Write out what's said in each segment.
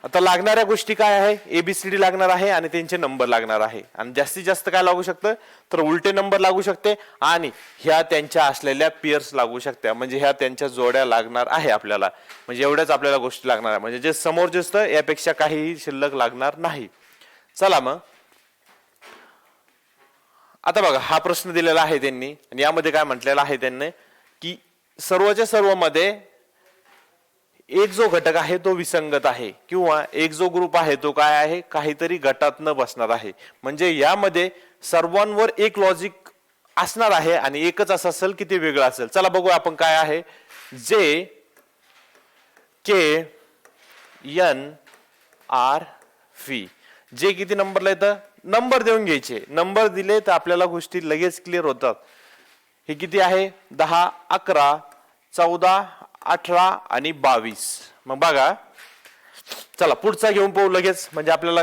आता लागणाऱ्या गोष्टी काय आहे, एबीसीडी लागणार आहे आणि त्यांचे नंबर लागणार आहे. आणि जास्तीत जास्त काय लागू शकतं, तर उलटे नंबर लागू शकते आणि ह्या त्यांच्या असलेल्या पेअर्स लागू शकत्या, म्हणजे ह्या त्यांच्या जोड्या लागणार आहे आपल्याला. म्हणजे एवढ्याच आपल्याला गोष्टी लागणार आहे, म्हणजे जे समोर जे असतं यापेक्षा काहीही शिल्लक लागणार नाही. चला मग आता बघा, हा प्रश्न दिलेला आहे त्यांनी आणि यामध्ये काय म्हटलेलं आहे त्यांनी की सर्वच्या सर्व मध्ये एक जो घटक आहे तो विसंगत आहे किंवा एक जो ग्रुप आहे तो काय आहे, काहीतरी गटात न बसणार आहे. म्हणजे यामध्ये सर्वांवर एक लॉजिक असणार आहे आणि एकच असं असेल की ते वेगळं असेल. चला बघू आपण काय आहे. जे के एन आर व्ही, जे किती नंबरला येतं, नंबर देऊन घ्यायचे. नंबर दिले तर आपल्याला गोष्टी लगेच क्लिअर होतात. हे किती आहे, 10, 11, 14, 18 आणि 22. मग बघा, चला पुढचा घेऊन पाहू लगेच, म्हणजे आपल्याला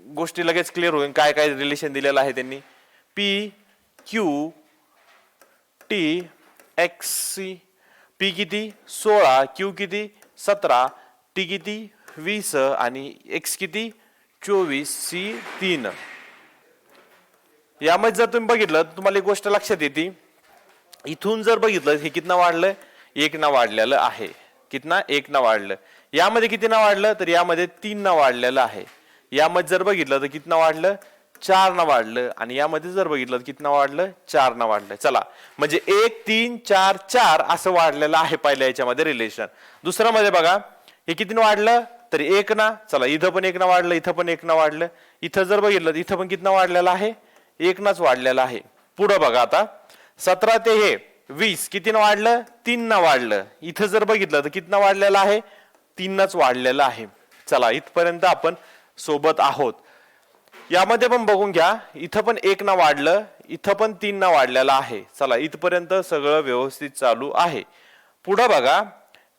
गोष्टी लगेच क्लिअर होईल. काय काय रिलेशन दिलेलं आहे त्यांनी. P Q T X C. P किती 16, क्यू किती 17, टी किती 20 आणि एक्स किती 24, सी 3. यामध्ये जर तुम्ही बघितलं तर तुम्हाला एक गोष्ट लक्षात येते. इथून जर बघितलं हे कितना वाढलं, 1 ना वाढलेलं आहे. कितना 1 ना वाढलं. यामध्ये किती ना वाढलं, तर यामध्ये 3 ना वाढलेलं आहे. यामध्ये जर बघितलं तर कितना वाढलं, 4 ना वाढलं आणि यामध्ये जर बघितलं तर कितना वाढलं, 4 ना वाढलं. चला, म्हणजे 1 3 4 4 असं वाढलेलं आहे पहिल्या याच्यामध्ये रिलेशन. दुसऱ्या मध्ये बघा, हे किती वाढलं, तर 1 ना. चला, इथं पण 1 ना वाढलं, इथं पण 1 ना वाढलं. इथं जर बघितलं तर इथं पण कितना वाढलेला आहे, 1 नाच वाढलेला आहे. पुढे बघा आता, 17 ते हे 20 किती ना वाढलं, 3 ना वाढलं. इथं जर बघितलं तर कितना वाढलेला आहे, 3 नाच वाढलेला आहे. चला, इथपर्यंत आपण सोबत आहोत. यामध्ये पण बघून घ्या, इथं पण 1 ना वाढलं, इथं पण 3 ना वाढलेला आहे. चला, इथपर्यंत सगळं व्यवस्थित चालू आहे. पुढे बघा,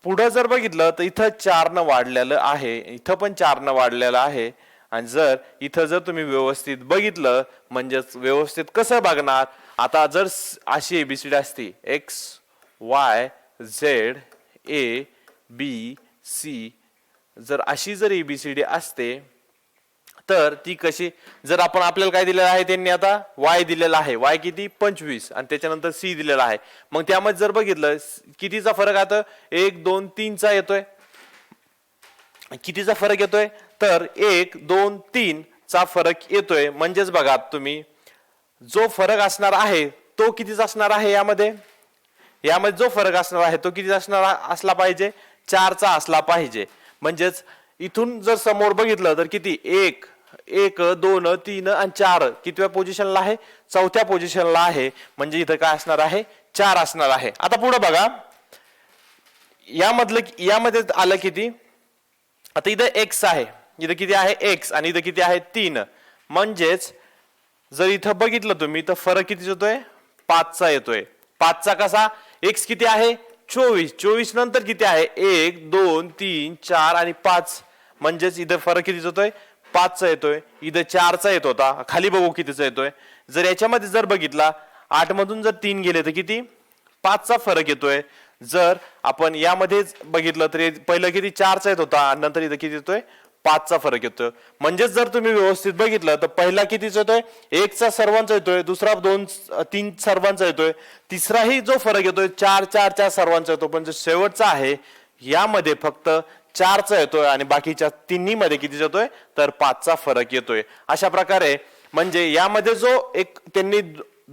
पुढे जर बघितलं तर इथं 4 न वाढलेलं आहे, इथं पण 4 न वाढलेलं आहे. आणि जर इथं जर तुम्ही व्यवस्थित बघितलं, म्हणजेच व्यवस्थित कसं बघणार, आता जर अशी एबीसीडी असती, X Y Z A B C, जर अशी जर एबीसीडी असते तर ती कशी, जर आपण आपल्याला काय दिलेलं आहे त्यांनी, आता वाय दिलेला आहे, वाय किती 25 आणि त्याच्यानंतर सी दिलेला आहे. मग त्यामध्ये जर बघितलं कितीचा फरक आता 1 2 3 चा येतोय. कितीचा फरक येतोय, तर 1 2 3 चा फरक येतोय. म्हणजेच बघा तुम्ही, जो फरक असणार आहे तो कितीचा असणार आहे, यामध्ये जो फरक असणार आहे तो किती असला पाहिजे, 4 चा असला पाहिजे. म्हणजेच इथून जर समोर बघितलं तर किती 1 1 2 3 आणि 4 कितव्या पोझिशनला आहे, 4थ्या पोझिशनला आहे. म्हणजे इथं काय असणार आहे, 4 असणार आहे. आता पुढे बघा, यामध्ये आलं किती, आता इथं एक्स आहे, इथं किती आहे एक्स आणि इथं किती आहे 3. म्हणजेच जर इथं बघितलं तुम्ही तर फरक किती येतोय, 5 चा येतोय. 5 चा कसा, एक्स किती आहे 24, 24 नंतर किती आहे 1 2 3 4 आणि 5. म्हणजेच इथं फरक किती येतोय, 5 चा येतोय. इथं 4 चा येत होता, खाली बघू कितीचा येतोय. जर याच्यामध्ये जर बघितला 8 मधून जर 3 गेले तर किती 5 चा फरक येतोय. जर आपण यामध्ये बघितलं तर पहिलं किती 4 चा येत होता आणि नंतर इथं किती येतोय 5 चा फरक येतोय. म्हणजेच जर तुम्ही व्यवस्थित बघितलं तर पहिला कितीचा येतोय, 1 चा सर्वांचा येतोय, दुसरा 2 3 सर्वांचा येतोय, तिसराही जो फरक येतोय 4 4 च्या सर्वांचा येतो. पण जो शेवटचा आहे यामध्ये फक्त 4 चा येतोय आणि बाकीच्या तिन्ही मध्ये किती येतोय, तर 5 चा फरक येतोय. अशा प्रकारे म्हणजे यामध्ये जो एक त्यांनी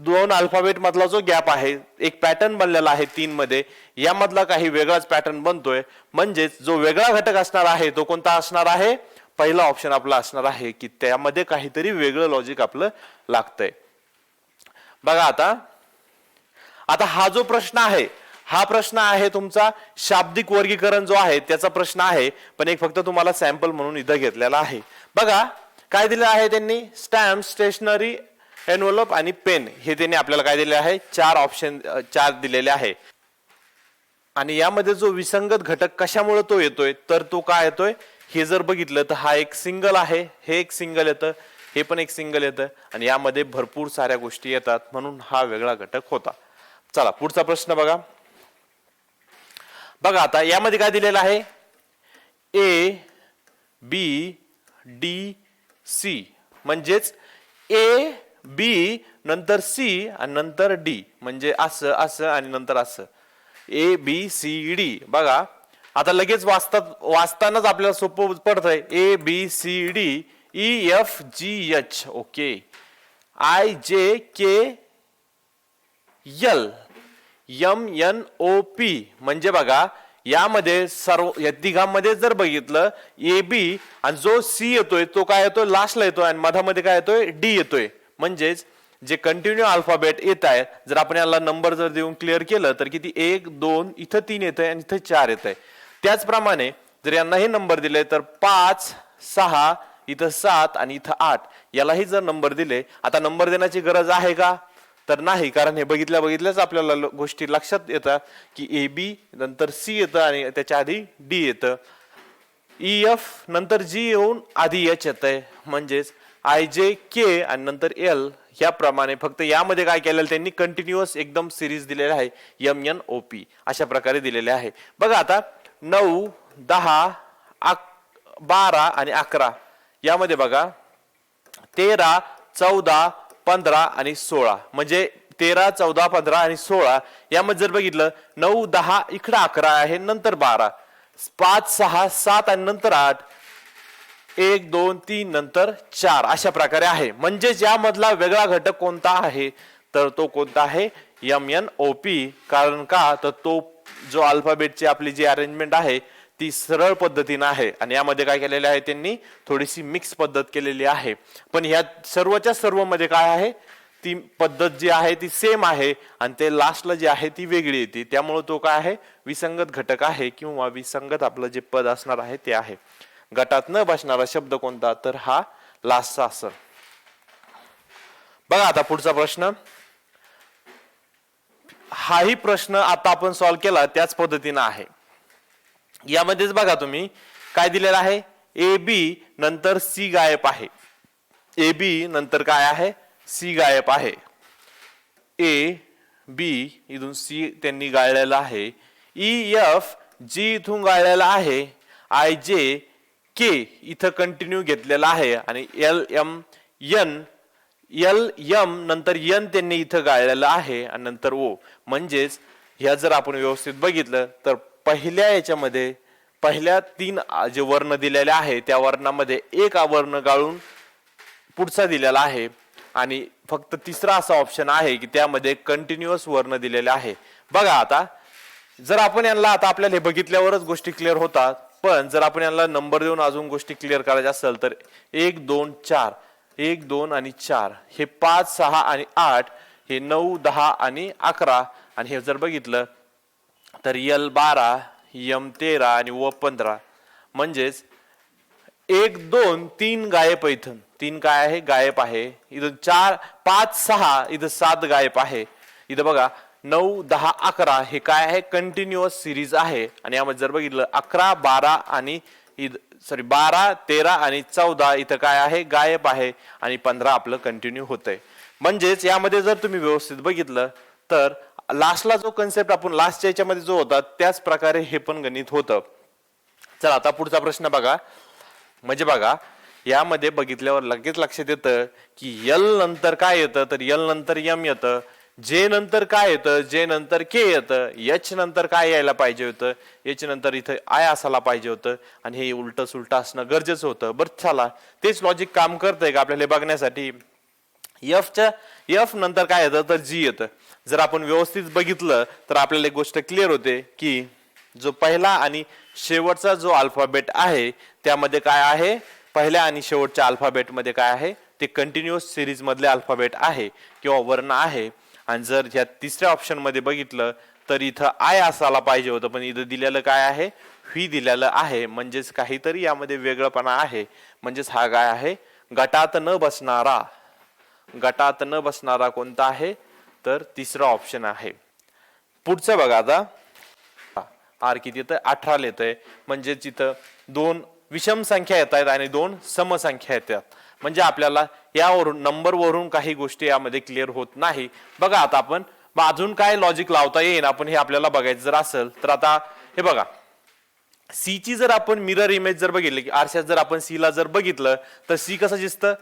2 अल्फाबेट मधला जो गॅप आहे, एक पॅटर्न बनलेला आहे 3 मध्ये, यामधला काही वेगळाच पॅटर्न बनतोय. म्हणजेच जो वेगळा घटक असणार आहे तो कोणता असणार आहे, पहिला ऑप्शन आपला असणार आहे की त्यामध्ये काहीतरी वेगळं लॉजिक आपलं लागतंय. बघा आता हा जो प्रश्न आहे, हा प्रश्न आहे तुमचा शाब्दिक वर्गीकरण जो आहे त्याचा प्रश्न आहे. पण एक फक्त तुम्हाला सॅम्पल म्हणून इथं घेतलेला आहे. बघा काय दिलं आहे त्यांनी, स्टॅम्प, स्टेशनरी, एनव्हलप आणि पेन, हे त्यांनी आपल्याला काय दिले आहे, 4 ऑप्शन 4 दिलेले आहे. आणि यामध्ये जो विसंगत घटक कशामुळे तो येतोय, तर तो काय येतोय, हे जर बघितलं तर हा एक सिंगल आहे, हे एक सिंगल येतं, हे पण एक सिंगल येतं आणि यामध्ये भरपूर साऱ्या गोष्टी येतात, म्हणून हा वेगळा घटक होता. चला पुढचा प्रश्न बघा. बघा आता यामध्ये काय दिलेलं आहे, ए बी डी सी, म्हणजेच ए बी नंतर सी आणि नंतर डी, म्हणजे असं असं आणि नंतर असं ए बी सी डी. बघा आता लगेच वाचतानाच आपल्याला सोपं पडतंय. A B C D E F G H, okay, I J K L M N O P. म्हणजे बघा यामध्ये सर्व या तिघांमध्ये जर बघितलं ए बी आणि जो सी येतोय तो काय येतोय लास्टला येतोय आणि मधामध्ये काय येतोय डी येतोय. म्हणजेच जे कंटिन्यू अल्फाबेट येत आहे जर आपण याला नंबर जर देऊन क्लिअर केलं तर किती 1 2 इथं 3 येतंय आणि इथं 4 येतंय. त्याचप्रमाणे जर यांना हे नंबर दिले तर 5 6 इथं 7 आणि इथं 8 यालाही जर नंबर दिले. आता नंबर देण्याची गरज आहे का तर नाही, कारण हे बघितल्याच आपल्याला गोष्टी लक्षात येतात की ए बी नंतर सी येतं आणि त्याच्या आधी डी येतं, ई एफ नंतर जी येऊन आधी एच येतंय, म्हणजेच आय जे के आणि नंतर एल. याप्रमाणे फक्त यामध्ये काय केलेलं त्यांनी कंटिन्युअस एकदम सिरीज दिलेले आहे एम एन ओ पी अशा प्रकारे दिलेले आहे. बघा आता 9 10 12 आणि 11 यामध्ये बघा 13 14 15 आणि 16, म्हणजे 13 14 15 आणि 16 यामध्ये जर बघितलं 9 10 इकडे 11 आहे नंतर 12 5 6 7 आणि नंतर 8 1 2 3 नंतर 4 अशा प्रकारे आहे. म्हणजेच यामधला वेगळा घटक कोणता आहे तर तो कोणता आहे एम एन ओ पी. कारण का तर तो जो अल्फाबेटची आपली जी अरेंजमेंट आहे ती सरळ पद्धतीने आहे आणि यामध्ये काय केलेले आहे त्यांनी थोडीशी मिक्स पद्धत केलेली आहे. पण ह्या सर्वच्या सर्व मध्ये काय आहे ती पद्धत जी आहे ती सेम आहे आणि ते लास्टला जी आहे ती वेगळी येते. त्यामुळे तो काय आहे विसंगत घटक आहे किंवा विसंगत आपलं जे पद असणार आहे ते आहे. गटात न बसणारा शब्द कोणता तर हा लास्टचा असेल. बघा आता पुढचा प्रश्न. हाही प्रश्न आता आपण सॉल्व्ह केला त्याच पद्धतीने आहे. यामध्येच बघा तुम्ही काय दिलेलं आहे ए बी नंतर सी गायब आहे. ए बी नंतर काय आहे सी गायब आहे. ए बी इथून सी त्यांनी गाळलेला आहे. ई एफ जी इथून गाळलेला आहे. आय जे के इथं कंटिन्यू घेतलेला आहे आणि एल एम नंतर एन त्यांनी इथं गाळलेलं आहे आणि नंतर ओ. म्हणजेच ह्या जर आपण व्यवस्थित बघितलं तर पहिल्या याच्यामध्ये पहिल्या 3 जे वर्ण दिलेले आहे त्या वर्णामध्ये एक वर्ण गाळून पुढचा दिलेला आहे आणि फक्त तिसरा असा ऑप्शन आहे की त्यामध्ये कंटिन्युअस वर्ण दिलेले आहे. बघा आता जर आपण यांना आता आपल्याला हे बघितल्यावरच गोष्टी क्लिअर होतात, पण जर आपण यांना नंबर देऊन अजून गोष्टी क्लिअर करायच्या असेल तर 1 2 4 1 2 आणि 4 हे 5 6 आणि 8 हे 9 10 आणि 11 आणि हे जर बघितलं तर यल 12 यम 13 आणि व 15. म्हणजेच 1 2 3 गायब इथून 3 काय आहे गायब आहे. इथून 4 5 6 इथं 7 गायब आहे. इथं बघा 9 10 11 हे काय आहे कंटिन्युअस सिरीज आहे आणि यामध्ये जर बघितलं 11 12 आणि 12 13 आणि 14 इथं काय आहे गायब आहे आणि 15 आपलं कंटिन्यू होतंय. म्हणजेच यामध्ये जर तुम्ही व्यवस्थित बघितलं तर लास्टला जो कन्सेप्ट आपण लास्टच्या याच्यामध्ये जो होता त्याच प्रकारे हे पण गणित होतं. चला आता पुढचा प्रश्न बघा. म्हणजे बघा यामध्ये बघितल्यावर लगेच लक्षात येतं की यल नंतर काय येतं तर यल नंतर यम येतं. जे नंतर काय येतं जे नंतर के येतं. एच नंतर काय यायला पाहिजे होतं एच नंतर इथं आय असायला पाहिजे होतं आणि हे उलट सुलट असणं गरजेचं होतं. बरं चला तेच लॉजिक काम करतंय का आपल्याला बघण्यासाठी. एफ नंतर काय येतं तर जी येतं. जर आपण व्यवस्थित बघितलं तर आपल्याला एक गोष्ट क्लिअर होते की जो पहिला आणि शेवटचा जो अल्फाबेट आहे त्यामध्ये काय आहे पहिल्या आणि शेवटच्या अल्फाबेट मध्ये काय आहे ते कंटिन्युअस सिरीज मधले अल्फाबेट आहे किंवा वर्ण आहे. आणि जर ह्या तिसऱ्या ऑप्शन मध्ये बघितलं तर इथं आय असायला पाहिजे होतं पण इथं दिलेलं काय आहे व्ही दिलेलं आहे. म्हणजेच काहीतरी यामध्ये वेगळंपणा आहे. म्हणजेच हा काय आहे गटात न बसणारा कोणता आहे तर तिसरा ऑप्शन आहे. पुढचं बघा आता आर किती येतंय 18 येतंय. म्हणजे तिथं 2 विषम संख्या येत आहेत आणि 2 समसंख्या येतात. म्हणजे आपल्याला यावरून नंबर वरून काही गोष्टी यामध्ये क्लिअर होत नाही. बघा आता आपण अजून काय लॉजिक लावता येईल आपण हे आपल्याला बघायचं जर असेल तर आता हे बघा सी ची जर आपण मिरर इमेज जर बघितली की आरशात जर आपण सी ला जर बघितलं तर सी कसं दिसतं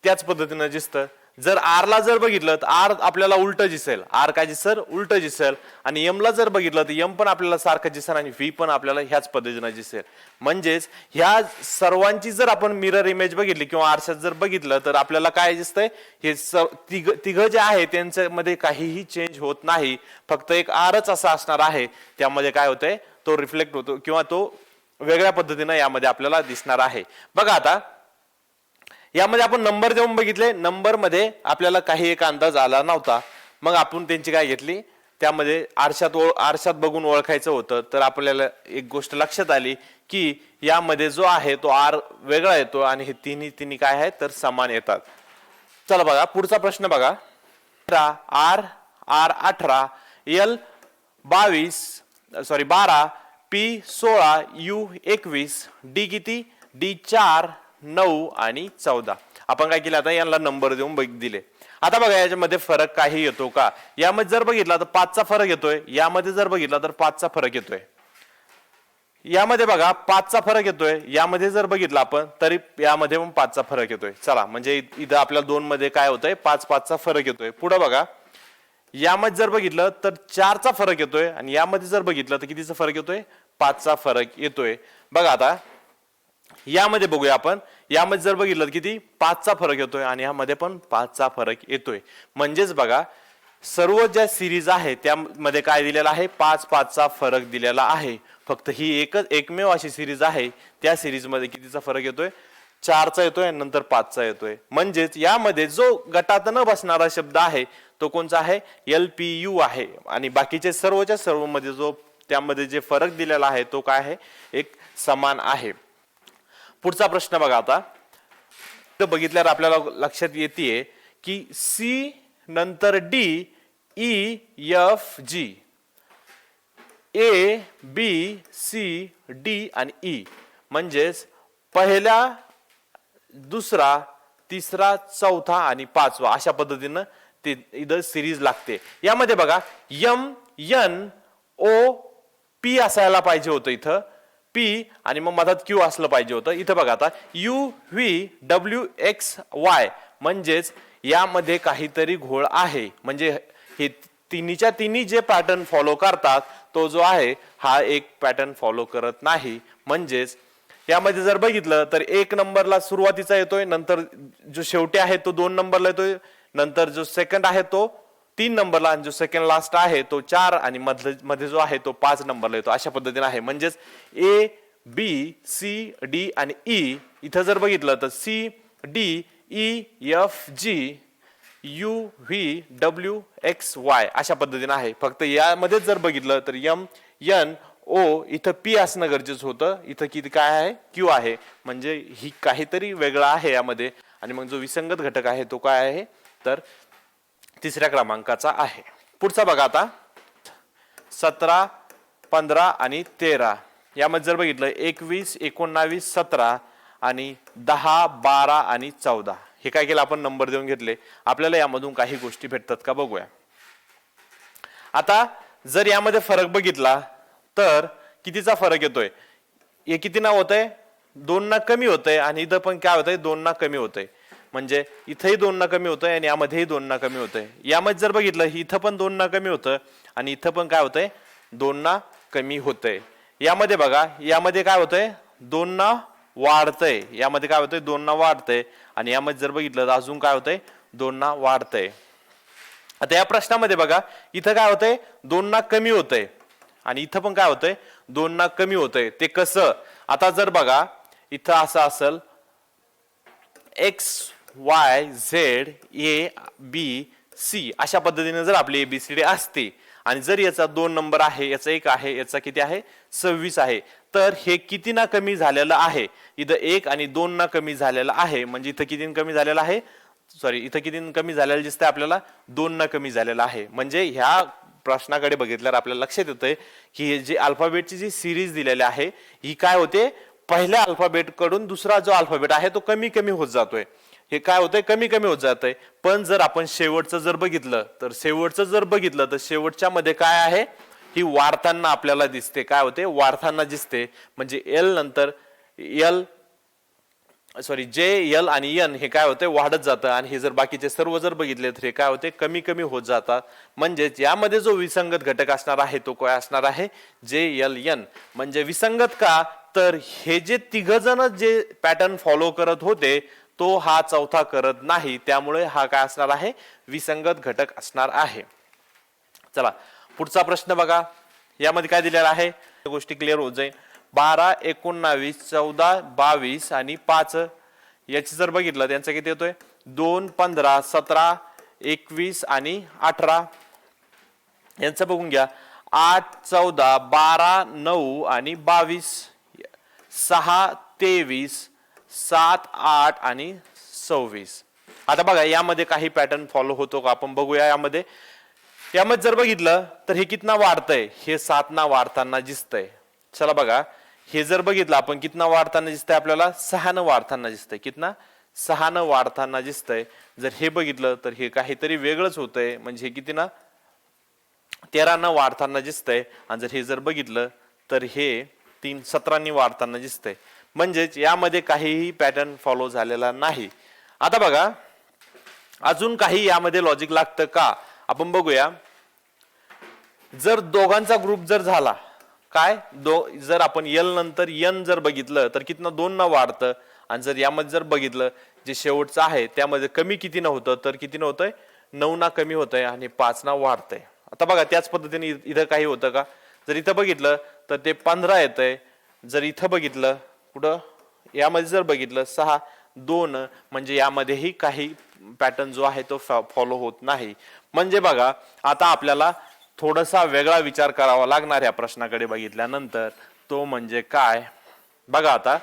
त्याच पद्धतीनं दिसतं. जर आर ला जर बघितलं तर आर आपल्याला उलट दिसेल, आर काय दिसेल उलट दिसेल. आणि एम ला जर बघितलं तर एम पण आपल्याला सारखं दिसेल आणि व्ही पण आपल्याला ह्याच पद्धतीनं दिसेल. म्हणजेच ह्या सर्वांची जर आपण मिरर इमेज बघितली किंवा आरशात जर बघितलं तर आपल्याला काय दिसतंय हे तिघ जे आहे त्यांच्यामध्ये काहीही चेंज होत नाही. फक्त एक आरच असा असणार आहे त्यामध्ये काय होतंय तो रिफ्लेक्ट होतो किंवा तो वेगळ्या पद्धतीनं यामध्ये आपल्याला दिसणार आहे. बघा आता यामध्ये आपण नंबर देऊन बघितले, नंबर मध्ये आपल्याला काही एक अंदाज आला नव्हता. मग आपण त्यांची काय घेतली त्यामध्ये आरशात बघून ओळखायचं होतं. तर आपल्याला एक गोष्ट लक्षात आली की यामध्ये जो आहे तो आर वेगळा येतो आणि हे तिन्ही काय आहे तर समान येतात. चला बघा पुढचा प्रश्न बघा. R 18 L 12 P 16 U 21 D किती डी 4 9 आणि 14. आपण काय केलं आता यांना नंबर देऊन दिले. आता बघा याच्यामध्ये फरक काही येतो का. यामध्ये जर बघितला तर 5चा फरक येतोय, यामध्ये जर बघितला तर 5चा फरक येतोय. यामध्ये बघा 5चा फरक येतोय, यामध्ये जर बघितलं आपण तरी यामध्ये पण 5चा फरक येतोय. चला म्हणजे इथं आपल्या 2 मध्ये काय होतंय 5चा फरक येतोय. पुढे बघा यामध्ये जर बघितलं तर 4चा फरक येतोय आणि यामध्ये जर बघितलं तर कितीचा फरक येतोय 5चा फरक येतोय. बघा आता यामध्ये बघूया आपण, यामध्ये जर बघितलं किती 5चा फरक येतोय आणि यामध्ये पण 5चा फरक येतोय. म्हणजेच बघा सर्व ज्या सिरीज आहे त्यामध्ये काय दिलेला आहे 5चा फरक दिलेला आहे. फक्त ही एकमेव अशी सिरीज आहे त्या सिरीज मध्ये कितीचा फरक येतोय 4चा येतोय आणि नंतर 5चा येतोय. म्हणजेच यामध्ये जो गटात न बसणारा शब्द आहे तो कोणता आहे LPU आहे आणि बाकीचे सर्वच्या सर्व मध्ये जो त्यामध्ये जे फरक दिलेला आहे तो काय आहे एक समान आहे. पुढचा प्रश्न बघा आता बघितल्यावर आपल्याला लक्षात येते की सी नंतर D E F G A B C D आणि ई म्हणजेच पहिला दुसरा तिसरा चौथा आणि 5वा अशा पद्धतीनं ते इथं सिरीज लागते. यामध्ये बघा एम एन ओ पी असायला पाहिजे होतं इथं पी आणि मग मधात क्यू असलं पाहिजे होतं. इथं बघा आता you V W X Y म्हणजेच यामध्ये काहीतरी घोळ आहे. म्हणजे हे तिन्ही जे पॅटर्न फॉलो करतात तो जो आहे हा एक पॅटर्न फॉलो करत नाही. म्हणजेच यामध्ये जर बघितलं तर 1 नंबरला सुरुवातीचा येतोय, नंतर जो शेवटी आहे तो 2 नंबरला येतोय, नंतर जो सेकंड आहे तो 3 नंबरला आणि जो सेकंड लास्ट आहे तो 4 आणि मध्ये जो आहे तो 5 नंबरला येतो. अशा पद्धतीने आहे. म्हणजेच ए बी सी डी आणि ई इथं जर बघितलं तर C D E F G U V W X Y अशा पद्धतीने आहे. फक्त यामध्ये जर बघितलं तर एम एन ओ इथं पी असणं गरजेचं होतं, इथं किती काय आहे क्यू आहे. म्हणजे ही काहीतरी वेगळं आहे यामध्ये. आणि मग जो विसंगत घटक आहे तो काय आहे तर 3ऱ्या क्रमांकाचा आहे. पुढचा बघा आता 17 15 आणि 13 यामध्ये जर बघितलं 21 19 17 आणि 10 12 आणि 14 हे काय केलं आपण नंबर देऊन घेतले. आपल्याला यामधून काही गोष्टी भेटतात का बघूया. आता जर यामध्ये फरक बघितला तर कितीचा फरक येतोय, हे किती ना होतंय 2 ना कमी होतंय आणि इथं पण काय होतंय 2 ना कमी होतंय. म्हणजे इथंही 2 ना कमी होतंय आणि यामध्येही 2 ना कमी होतंय. यामध्ये जर बघितलं इथं पण 2 ना कमी होतं आणि इथं पण काय होतंय 2 ना कमी होतंय. यामध्ये बघा यामध्ये काय होतंय 2 ना वाढतंय, यामध्ये काय होतंय 2 ना वाढतंय आणि यामध्ये जर बघितलं तर अजून काय होतंय 2 ना वाढतंय. आता या प्रश्नामध्ये बघा इथं काय होतंय 2 ना कमी होतंय आणि इथं पण काय होतंय 2 ना कमी होतंय. ते कसं आता जर बघा इथं असं असेल X Y Z A B C अशा पद्धतीने जर आपली एबीसीडी असते आणि जर याचा 2 नंबर आहे याचा 1 आहे याचा किती आहे 26 आहे तर हे किती ना कमी झालेलं आहे. इथं 1 आणि 2 ना कमी झालेलं आहे. म्हणजे इथं किती कमी झालेलं आहे इथं किती कमी झालेलं दिसतंय आपल्याला 2 ना कमी झालेलं आहे. म्हणजे ह्या प्रश्नाकडे बघितल्यावर आपल्याला लक्षात येतंय की जे अल्फाबेटची जी सिरीज दिलेली आहे ही काय होते पहिल्या अल्फाबेट कडून दुसरा जो अल्फाबेट आहे तो कमी कमी होत जातोय. हे काय होतंय कमी कमी होत जातंय. पण जर आपण शेवटचं जर बघितलं तर शेवटच्या मध्ये काय आहे ही वाढताना आपल्याला दिसते. काय होते? वाढताना दिसते. म्हणजे एल नंतर जे एल आणि एन हे काय होते? वाढत जातं. आणि हे जर बाकीचे सर्व जर बघितले तर हे काय होते? कमी कमी होत जातात. म्हणजेच यामध्ये जो विसंगत घटक असणार आहे तो काय असणार आहे? J L N. म्हणजे विसंगत का? तर हे जे तिघ जण जे पॅटर्न फॉलो करत होते तो हा चौथा करत नाही, त्यामुळे हा काय असणार आहे? विसंगत घटक असणार आहे. चला पुढचा प्रश्न बघा. यामध्ये काय दिलेला आहे? गोष्टी क्लिअर होत जाईल. 12, 19, 14, 22 आणि 5 याची जर बघितलं त्यांचं किती येतोय? 2, 15, 17, 21 आणि 18. यांचं बघून घ्या. 8, 14, 12, 9 आणि 22, 6, 23, 7, 8 आणि 26. आता बघा यामध्ये काही पॅटर्न फॉलो होतो का आपण बघूया. यामध्ये जर बघितलं तर हे कितना वाढतंय? हे 7 ना वाढताना दिसतंय. चला बघा हे जर बघितलं आपण कितना वाढताना दिसतंय? आपल्याला 6 न वाढताना दिसतंय. कितना? 6 न वाढताना दिसतंय. जर हे बघितलं तर हे काहीतरी वेगळंच होतंय. म्हणजे हे किती ना 13 न वाढताना दिसतंय. आणि जर हे जर बघितलं तर हे 17 वाढताना दिसतंय. म्हणजेच यामध्ये काहीही पॅटर्न फॉलो झालेला नाही. आता बघा अजून काही यामध्ये लॉजिक लागतं का आपण बघूया. जर दोघांचा ग्रुप जर झाला काय जर आपण एल नंतर एन जर बघितलं तर कितना 2 न वाढतं. आणि जर यामध्ये जर बघितलं जे शेवटचं आहे त्यामध्ये कमी किती न होतं तर किती न होतंय? 9 ना कमी होतंय आणि 5 ना वाढतंय. आता बघा त्याच पद्धतीने इथं काही होतं का? जर इथं बघितलं तर ते 15 येतंय. जर इथं बघितलं कुठं यामध्ये जर बघितलं 6, 2 म्हणजे यामध्येही काही पॅटर्न जो आहे तो फॉलो होत नाही. म्हणजे बघा आता आपल्याला थोडासा वेगळा विचार करावा लागणार या प्रश्नाकडे बघितल्यानंतर. तो म्हणजे काय बघा. आता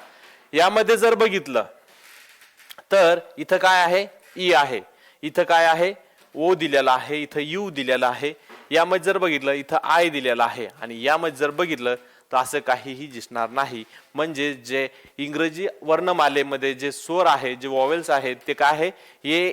यामध्ये जर बघितलं तर इथं काय आहे? ई आहे. इथं काय आहे? ओ दिलेला आहे. इथं यू दिलेला आहे. यामध्ये जर बघितलं इथं आय दिलेला आहे. आणि यामध्ये जर बघितलं तर असं काहीही दिसणार नाही. म्हणजे जे इंग्रजी वर्णमालेमध्ये जे स्वर आहे जे वॉवेल्स आहेत ते काय आहे? ए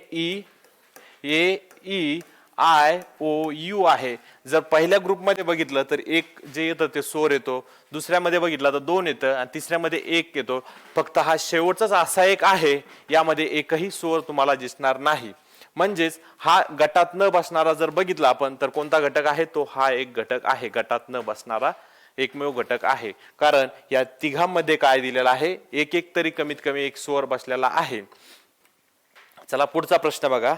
ई आय ओ यू आहे. जर पहिल्या ग्रुपमध्ये बघितलं तर एक जे येतं ते स्वर येतो. दुसऱ्यामध्ये बघितलं तर 2 येतं आणि तिसऱ्यामध्ये 1 येतो. फक्त हा शेवटचाच असा एक आहे यामध्ये एकही स्वर तुम्हाला दिसणार नाही. म्हणजेच हा गटात न बसणारा जर बघितला आपण तर कोणता घटक आहे? तो हा एक घटक आहे. गटात न बसणारा एकमेव घटक आहे. कारण या तिघांमध्ये काय दिलेला आहे? एक एक तरी कमीत कमी एक स्वर बसलेला आहे. चला पुढचा प्रश्न बघा.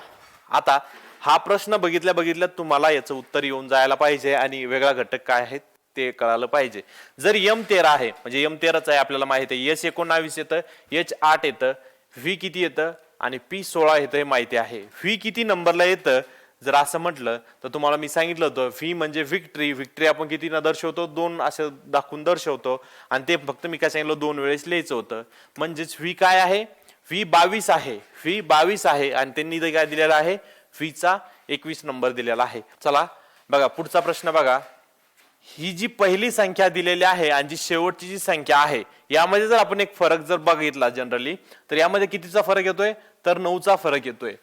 आता हा प्रश्न बघितल्या तुम्हाला याचं उत्तर येऊन जायला पाहिजे आणि वेगळा घटक काय आहे ते कळालं पाहिजे. जर M13 आहे म्हणजे M13च आहे आपल्याला माहिती आहे. S19 येतं, H8 येतं, V किती येतं आणि P16 येतं हे माहिती आहे. V किती नंबरला येतं जर असं म्हटलं तर तुम्हाला मी सांगितलं होतं V म्हणजे विक्ट्री आपण किती ना दर्शवतो? 2 असं दाखवून दर्शवतो. आणि ते फक्त मी काय सांगितलं 2 वेळेस लिहायचं होतं. म्हणजेच V काय आहे? V 22 आहे. V 22 आहे आणि त्यांनी इथे काय दिलेलं आहे? V चा 21 नंबर दिलेला आहे. चला बघा पुढचा प्रश्न बघा. ही जी पहिली संख्या दिलेली आहे आणि जी शेवटची जी संख्या आहे यामध्ये जर आपण एक फरक जर बघितला जनरली तर यामध्ये कितीचा फरक येतोय? तर 9चा फरक येतोय.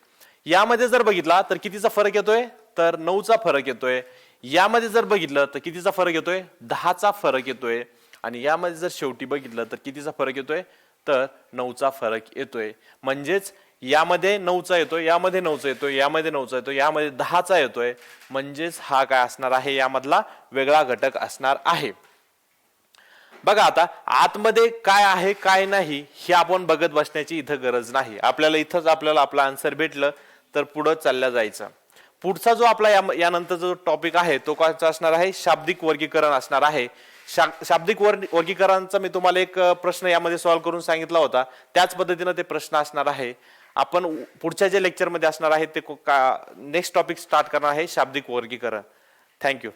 यामध्ये जर बघितला तर कितीचा फरक येतोय? तर 9चा फरक येतोय. यामध्ये जर बघितलं तर कितीचा फरक येतोय? 10चा फरक येतोय. आणि यामध्ये जर शेवटी बघितलं तर कितीचा फरक येतोय? तर 9चा फरक येतोय. म्हणजेच यामध्ये 9चा येतोय, यामध्ये 9चा येतोय, यामध्ये 9चा येतोय, यामध्ये 10चा येतोय. म्हणजेच हा काय असणार आहे? यामधला वेगळा घटक असणार आहे. बघा आता आतमध्ये काय आहे काय नाही हे आपण बघत बसण्याची इथं गरज नाही. आपल्याला इथंच आपल्याला आपलं आन्सर भेटलं तर पुढे चालल्या जायचं. पुढचा जो आपला यानंतर जो टॉपिक आहे तो काय असणार आहे? शाब्दिक वर्गीकरण असणार आहे. शाब्दिक वर्गीकरणाचा मी तुम्हाला एक प्रश्न यामध्ये सॉल्व्ह करून सांगितला होता. त्याच पद्धतीने ते प्रश्न असणार आहे. आपण पुढच्या जे लेक्चरमध्ये असणार आहे ते नेक्स्ट टॉपिक स्टार्ट करणार आहे शाब्दिक वर्गीकरण. थँक्यू.